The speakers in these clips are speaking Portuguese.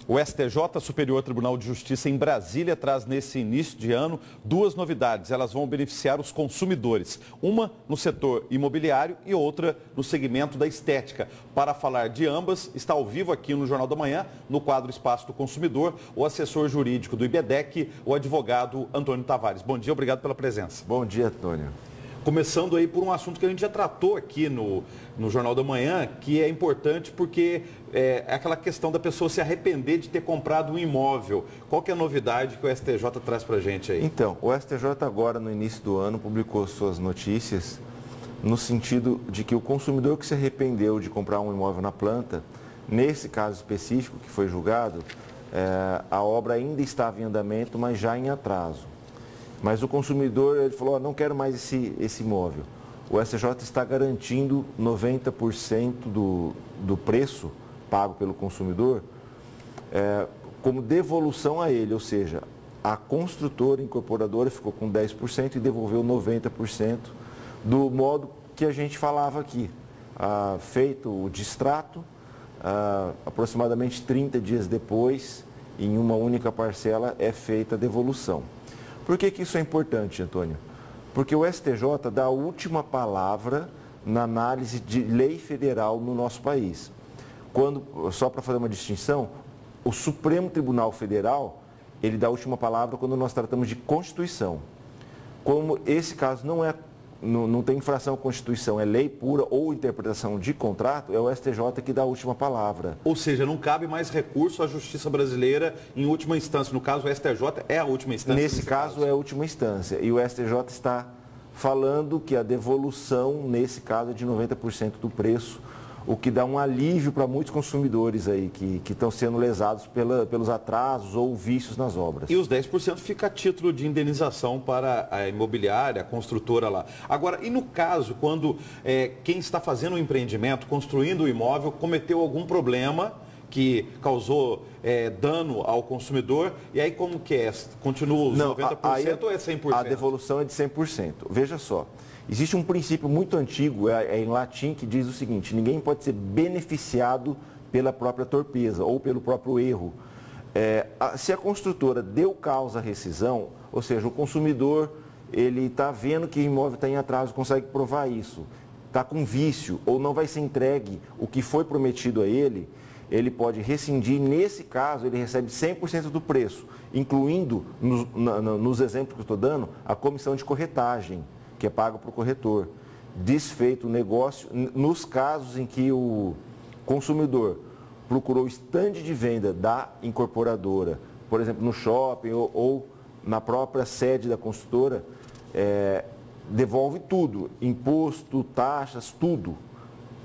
O STJ, Superior Tribunal de Justiça em Brasília, traz nesse início de ano 2 novidades. Elas vão beneficiar os consumidores. Uma no setor imobiliário e outra no segmento da estética. Para falar de ambas, está ao vivo aqui no Jornal da Manhã, no quadro Espaço do Consumidor, o assessor jurídico do IBEDEC, o advogado Antônio Tavares. Bom dia, obrigado pela presença. Bom dia, Antônio. Começando aí por um assunto que a gente já tratou aqui no Jornal da Manhã, que é importante porque é aquela questão da pessoa se arrepender de ter comprado um imóvel. Qual que é a novidade que o STJ traz para a gente aí? Então, o STJ agora, no início do ano, publicou suas notícias no sentido de que o consumidor que se arrependeu de comprar um imóvel na planta, nesse caso específico que foi julgado, a obra ainda estava em andamento, mas já em atraso. Mas o consumidor, ele falou, não quero mais esse imóvel. O STJ está garantindo 90% do preço pago pelo consumidor como devolução a ele, ou seja, a construtora incorporadora ficou com 10% e devolveu 90% do modo que a gente falava aqui. Feito o distrato, aproximadamente 30 dias depois, em uma única parcela, é feita a devolução. Por que isso é importante, Antônio? Porque o STJ dá a última palavra na análise de lei federal no nosso país. Só para fazer uma distinção, o Supremo Tribunal Federal, ele dá a última palavra quando nós tratamos de Constituição. Como esse caso não tem infração à Constituição, é lei pura ou interpretação de contrato, é o STJ que dá a última palavra. Ou seja, não cabe mais recurso à Justiça Brasileira em última instância. No caso, o STJ é a última instância. Nesse caso, é a última instância. E o STJ está falando que a devolução, nesse caso, é de 90% do preço, o que dá um alívio para muitos consumidores aí que estão sendo lesados pelos atrasos ou vícios nas obras. E os 10% fica a título de indenização para a imobiliária, a construtora lá. Agora, e no caso, quando quem está fazendo o empreendimento, construindo o imóvel, cometeu algum problema que causou dano ao consumidor, e aí como que é? Continua os 90% ou é 100%? A devolução é de 100%. Veja só. Existe um princípio muito antigo, em latim, que diz o seguinte: ninguém pode ser beneficiado pela própria torpeza ou pelo próprio erro. Se a construtora deu causa à rescisão, ou seja, o consumidor ele está vendo que o imóvel está em atraso, consegue provar isso, está com vício ou não vai ser entregue o que foi prometido a ele, ele pode rescindir. Nesse caso, ele recebe 100% do preço, incluindo, nos exemplos que eu estou dando, a comissão de corretagem, que é pago para o corretor. Desfeito o negócio, nos casos em que o consumidor procurou o estande de venda da incorporadora, por exemplo, no shopping ou na própria sede da construtora, devolve tudo, imposto, taxas, tudo,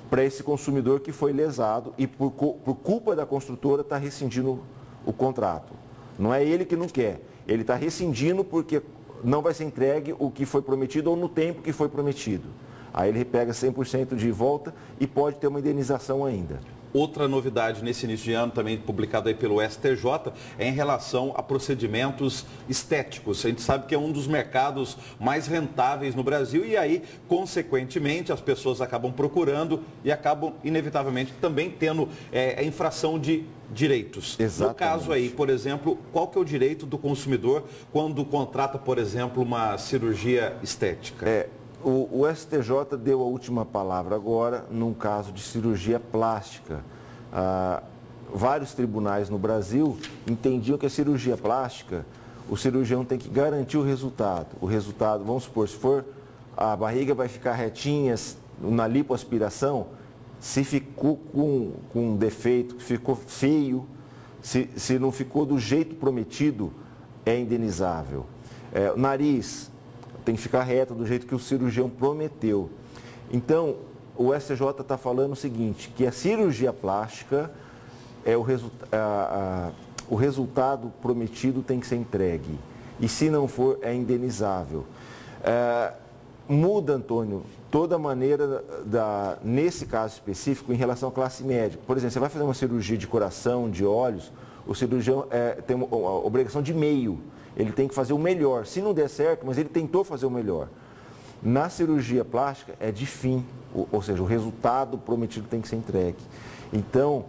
para esse consumidor que foi lesado e por culpa da construtora está rescindindo o contrato. Não é ele que não quer, ele está rescindindo porque não vai ser entregue o que foi prometido ou no tempo que foi prometido. Aí ele pega 100% de volta e pode ter uma indenização ainda. Outra novidade nesse início de ano, também publicada aí pelo STJ, é em relação a procedimentos estéticos. A gente sabe que é um dos mercados mais rentáveis no Brasil e aí, consequentemente, as pessoas acabam procurando e acabam, inevitavelmente, também tendo infração de direitos. Exatamente. No caso aí, por exemplo, qual que é o direito do consumidor quando contrata, por exemplo, uma cirurgia estética? O STJ deu a última palavra agora num caso de cirurgia plástica. Vários tribunais no Brasil entendiam que a cirurgia plástica, o cirurgião tem que garantir o resultado. O resultado, vamos supor, se for a barriga vai ficar retinha na lipoaspiração, se ficou com um defeito, se ficou feio, se não ficou do jeito prometido, é indenizável. O nariz tem que ficar reto do jeito que o cirurgião prometeu. Então, o STJ está falando o seguinte, que a cirurgia plástica, o resultado prometido tem que ser entregue. E se não for, é indenizável. Muda, Antônio, toda a maneira, nesse caso específico, em relação à classe média. Por exemplo, você vai fazer uma cirurgia de coração, de olhos, o cirurgião tem uma obrigação de meio. Ele tem que fazer o melhor. Se não der certo, mas ele tentou fazer o melhor. Na cirurgia plástica é de fim, ou seja, o resultado prometido tem que ser entregue. Então,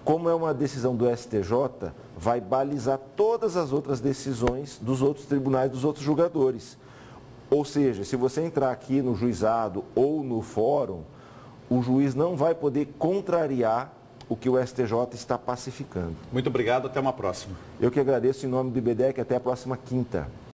como é uma decisão do STJ, vai balizar todas as outras decisões dos outros tribunais, dos outros julgadores. Ou seja, se você entrar aqui no juizado ou no fórum, o juiz não vai poder contrariar o que o STJ está pacificando. Muito obrigado, até uma próxima. Eu que agradeço em nome do IBDEC, até a próxima quinta.